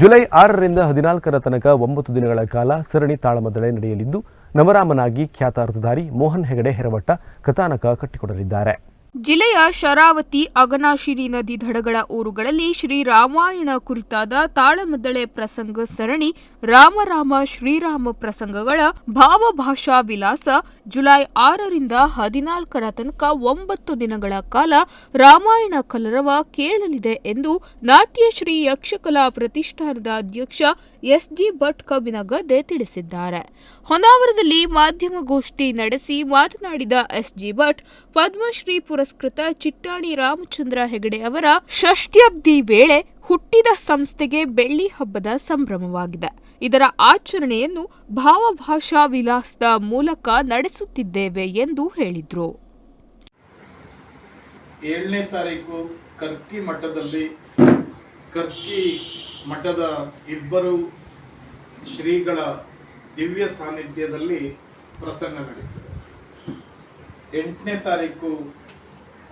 July 6ರಿಂದ 14ರ ತನಕ 9 ದಿನಗಳ ಕಾಲ ಸರಣಿ ತಾಳಮದ್ದಳೆ ನಡೆಯಲಿದ್ದು, ನವರಾಮನಾಗಿ ಖ್ಯಾತ ಅರ್ಥಧಾರಿ ಮೋಹನ್ ಹೆಗಡೆ ಹೆರವಟ್ಟ ಕಥಾನಕ ಕಟ್ಟಿಕೊಡಲಿದ್ದಾರೆ. ಜಿಲ್ಲೆಯ ಶರಾವತಿ, ಅಘನಾಶಿನಿ ನದಿ ದಡಗಳ ಊರುಗಳಲ್ಲಿ ಶ್ರೀರಾಮಾಯಣ ಕುರಿತಾದ ತಾಳಮದ್ದಳೆ ಪ್ರಸಂಗ ಸರಣಿ ರಾಮ ರಾಮ ಶ್ರೀರಾಮ ಪ್ರಸಂಗಗಳ ಭಾವಭಾಷಾ ವಿಲಾಸ ಜುಲೈ 6ರಿಂದ 14ರ ತನಕ 9 ದಿನಗಳ ಕಾಲ ರಾಮಾಯಣ ಕಲರವ ಕೇಳಲಿದೆ ಎಂದು ನಾಟ್ಯಶ್ರೀ ಯಕ್ಷಕಲಾ ಪ್ರತಿಷ್ಠಾನದ ಅಧ್ಯಕ್ಷ ಎಸ್.ಜಿ. ಭಟ್ ಕಬ್ಬಿನಗದ್ದೆ ತಿಳಿಸಿದ್ದಾರೆ. ಹೊನ್ನಾವರದಲ್ಲಿ ಮಾಧ್ಯಮಗೋಷ್ಠಿ ನಡೆಸಿ ಮಾತನಾಡಿದ ಎಸ್.ಜಿ. ಭಟ್, ಪದ್ಮಶ್ರೀ ಪುರಸ್ಕೃತ ಚಿಟ್ಟಾಣಿ ರಾಮಚಂದ್ರ ಹೆಗಡೆ ಅವರ ಷಷ್ಠ್ಯಬ್ದಿ ವೇಳೆ ಹುಟ್ಟಿದ ಸಂಸ್ಥೆಗೆ ಬೆಳ್ಳಿ ಹಬ್ಬದ ಸಂಭ್ರಮವಾಗಿದೆ. ಇದರ ಆಚರಣೆಯನ್ನು ಭಾವಭಾಷಾ ವಿಲಾಸದ ಮೂಲಕ ನಡೆಸುತ್ತಿದ್ದೇವೆ ಎಂದು ಹೇಳಿದರು. 7ನೇ ತಾರೀಕು ಕರ್ಕಿ ಮಠದಲ್ಲಿ ಕರ್ಕಿ ಮಠದ ಇಬ್ಬರು ಶ್ರೀಗಳ ದಿವ್ಯ ಸಾನ್ನಿಧ್ಯದಲ್ಲಿ ಪ್ರಸಂಗ ನಡೆಯುತ್ತದೆ. 8ನೇ ತಾರೀಕು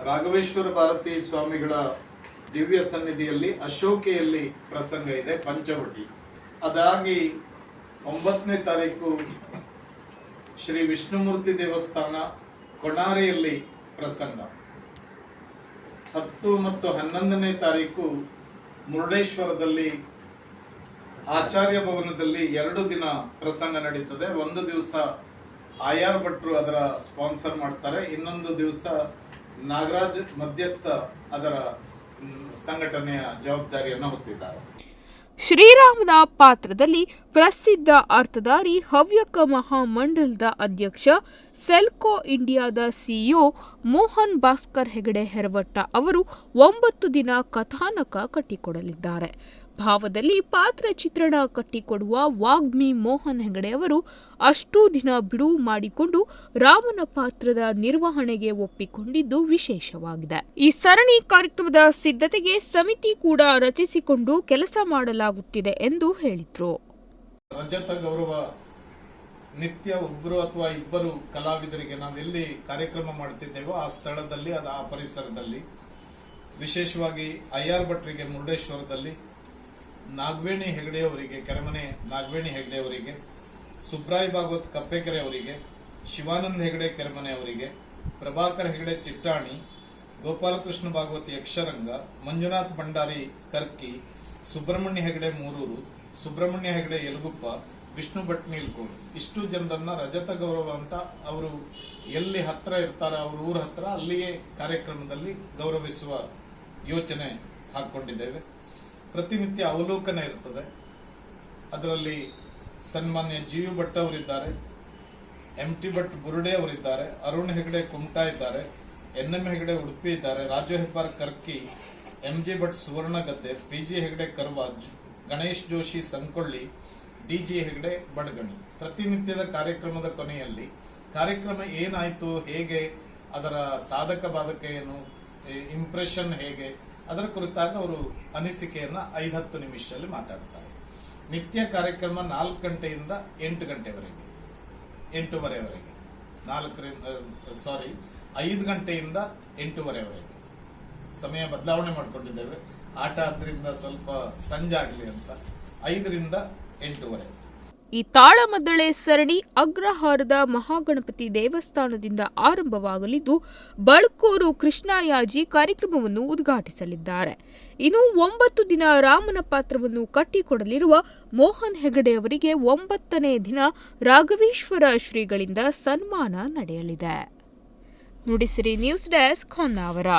ರಾಘವೇಶ್ವರ ಭಾರತಿ ಸ್ವಾಮಿಗಳ ದಿವ್ಯ ಸನ್ನಿಧಿಯಲ್ಲಿ ಅಶೋಕೆಯಲ್ಲಿ ಪ್ರಸಂಗ ಇದೆ, ಪಂಚವಟಿ. ಅದಾಗಿ 9ನೇ ತಾರೀಕು ಶ್ರೀ ವಿಷ್ಣುಮೂರ್ತಿ ದೇವಸ್ಥಾನ ಕೊಣಾರೆಯಲ್ಲಿ ಪ್ರಸಂಗ. 10 ಮತ್ತು 11ನೇ ತಾರೀಕು ಮುರುಡೇಶ್ವರದಲ್ಲಿ ಆಚಾರ್ಯ ಭವನದಲ್ಲಿ 2 ದಿನ ಪ್ರಸಂಗ ನಡೀತದೆ. ಒಂದು ದಿವಸ ಆರ್ ಭಟ್ರು ಅದರ ಸ್ಪಾನ್ಸರ್ ಮಾಡ್ತಾರೆ, ಇನ್ನೊಂದು ದಿವಸ ನಾಗರಾಜ್ ಮಧ್ಯಸ್ಥ ಅದರ ಸಂಘಟನೆಯ ಜವಾಬ್ದಾರಿಯನ್ನು ಹೊತ್ತಿದ್ದಾರೆ. ಶ್ರೀರಾಮನ ಪಾತ್ರದಲ್ಲಿ ಪ್ರಸಿದ್ಧ ಅರ್ಥಧಾರಿ ಹವ್ಯಕ ಮಹಾಮಂಡಲದ ಅಧ್ಯಕ್ಷ, ಸೆಲ್ಕೋ ಇಂಡಿಯಾದ ಸಿಇಒ ಮೋಹನ್ ಭಾಸ್ಕರ್ ಹೆಗಡೆ ಹೆರವಟ್ಟ ಅವರು 9 ದಿನ ಕಥಾನಕ ಕಟ್ಟಿಕೊಡಲಿದ್ದಾರೆ. ಭಾವದಲ್ಲಿ ಪಾತ್ರ ಚಿತ್ರಣ ಕಟ್ಟಿಕೊಡುವ ವಾಗ್ಮಿ ಮೋಹನ್ ಹೆಗಡೆ ಅವರು ಅಷ್ಟೂ ದಿನ ಬಿಡುವು ಮಾಡಿಕೊಂಡು ರಾಮನ ಪಾತ್ರದ ನಿರ್ವಹಣೆಗೆ ಒಪ್ಪಿಕೊಂಡಿದ್ದು ವಿಶೇಷವಾಗಿದೆ. ಈ ಸರಣಿ ಕಾರ್ಯಕ್ರಮದ ಸಿದ್ಧತೆಗೆ ಸಮಿತಿ ಕೂಡ ರಚಿಸಿಕೊಂಡು ಕೆಲಸ ಮಾಡಲಾಗುತ್ತಿದೆ ಎಂದು ಹೇಳಿದರು. ರಜತ ಗೌರವ ನಿತ್ಯ ಒಬ್ಬರು ಅಥವಾ ಇಬ್ಬರು ಕಲಾವಿದರಿಗೆ ನಾವೆಲ್ಲಿ ಕಾರ್ಯಕ್ರಮ ಮಾಡುತ್ತಿದ್ದೇವೋ ಆ ಸ್ಥಳದಲ್ಲಿ, ಆ ಪರಿಸರದಲ್ಲಿ, ವಿಶೇಷವಾಗಿ ಆರ್ ಭಟ್ರಿಗೆ ಮುರುಡೇಶ್ವರದಲ್ಲಿ, ನಾಗವೇಣಿ ಹೆಗಡೆ ಅವರಿಗೆ, ಕೆರೆಮನೆ ನಾಗವೇಣಿ ಹೆಗಡೆ ಅವರಿಗೆ, ಸುಬ್ರಾಯ್ ಭಾಗವತ್ ಕಪ್ಪೆಕೆರೆ ಅವರಿಗೆ, ಶಿವಾನಂದ ಹೆಗಡೆ ಕೆರೆಮನೆ ಅವರಿಗೆ, ಪ್ರಭಾಕರ್ ಹೆಗಡೆ ಚಿಟ್ಟಾಣಿ, ಗೋಪಾಲಕೃಷ್ಣ ಭಾಗವತ್ ಯಕ್ಷರಂಗ, ಮಂಜುನಾಥ್ ಭಂಡಾರಿ ಕರ್ಕಿ, ಸುಬ್ರಹ್ಮಣ್ಯ ಹೆಗಡೆ ಮೂರೂರು, ಸುಬ್ರಹ್ಮಣ್ಯ ಹೆಗಡೆ ಯಲಗುಪ್ಪ, ವಿಷ್ಣು ಭಟ್ ನೀಲ್ಕೋಡ್, ಇಷ್ಟು ಜನರನ್ನ ರಜತ ಗೌರವ ಅಂತ ಅವರು ಎಲ್ಲಿ ಹತ್ರ ಇರ್ತಾರ ಅವ್ರ ಊರ ಹತ್ರ ಅಲ್ಲಿಯೇ ಕಾರ್ಯಕ್ರಮದಲ್ಲಿ ಗೌರವಿಸುವ ಯೋಚನೆ ಹಾಕೊಂಡಿದ್ದೇವೆ. ಪ್ರತಿನಿತ್ಯ ಅವಲೋಕನ ಇರ್ತದೆ. ಅದರಲ್ಲಿ ಸನ್ಮಾನ್ಯ ಜಿ.ಯು. ಭಟ್ ಅವರಿದ್ದಾರೆ, ಎಂ.ಟಿ. ಭಟ್ ಬುರುಡೆ ಅವರಿದ್ದಾರೆ, ಅರುಣ್ ಹೆಗಡೆ ಕುಮಟಾ ಇದ್ದಾರೆ, ಎನ್.ಎಂ. ಹೆಗಡೆ ಉಡುಪಿ ಇದ್ದಾರೆ, ರಾಜು ಹೆಬ್ಬಾರ್ ಕರ್ಕಿ, ಎಂ.ಜೆ. ಭಟ್ ಸುವರ್ಣಗದ್ದೆ, ಪಿ.ಜಿ. ಹೆಗಡೆ ಕರ್ವಾಜ್, ಗಣೇಶ್ ಜೋಶಿ ಸಂಕೊಳ್ಳಿ, ಡಿ.ಜಿ. ಹೆಗಡೆ ಬಡಗಣಿ. ಪ್ರತಿನಿತ್ಯದ ಕಾರ್ಯಕ್ರಮದ ಕೊನೆಯಲ್ಲಿ ಕಾರ್ಯಕ್ರಮ ಏನಾಯ್ತು, ಹೇಗೆ, ಅದರ ಸಾಧಕ ಬಾಧಕ ಏನು, ಇಂಪ್ರೆಷನ್ ಹೇಗೆ, ಅದರ ಕುರಿತಾಗಿ ಅವರು ಅನಿಸಿಕೆಯನ್ನ 5-10 ನಿಮಿಷದಲ್ಲಿ ಮಾತಾಡ್ತಾರೆ. ನಿತ್ಯ ಕಾರ್ಯಕ್ರಮ 4 ಗಂಟೆಯಿಂದ 8 ಗಂಟೆವರೆಗೆ, 8:30ವರೆಗೆ, 5 ಗಂಟೆಯಿಂದ 8:30ವರೆಗೆ ಸಮಯ ಬದಲಾವಣೆ ಮಾಡಿಕೊಂಡಿದ್ದೇವೆ. ಆಟ ಆದ್ರಿಂದ ಸ್ವಲ್ಪ ಸಂಜಾಗಲಿ ಅಂತ 5ರಿಂದ 8:30. ಈ ತಾಳಮದ್ದಳೆ ಸರಣಿ ಅಗ್ರಹಾರದ ಮಹಾಗಣಪತಿ ದೇವಸ್ಥಾನದಿಂದ ಆರಂಭವಾಗಲಿದ್ದು, ಬಳ್ಕೂರು ಕೃಷ್ಣಯಾಜಿ ಕಾರ್ಯಕ್ರಮವನ್ನು ಉದ್ಘಾಟಿಸಲಿದ್ದಾರೆ. ಇನ್ನು 9 ದಿನ ರಾಮನ ಪಾತ್ರವನ್ನು ಕಟ್ಟಿಕೊಡಲಿರುವ ಮೋಹನ್ ಹೆಗಡೆ ಅವರಿಗೆ 9ನೇ ದಿನ ರಾಘವೇಶ್ವರ ಶ್ರೀಗಳಿಂದ ಸನ್ಮಾನ ನಡೆಯಲಿದೆ. Nudisiri news desk, Honnavar.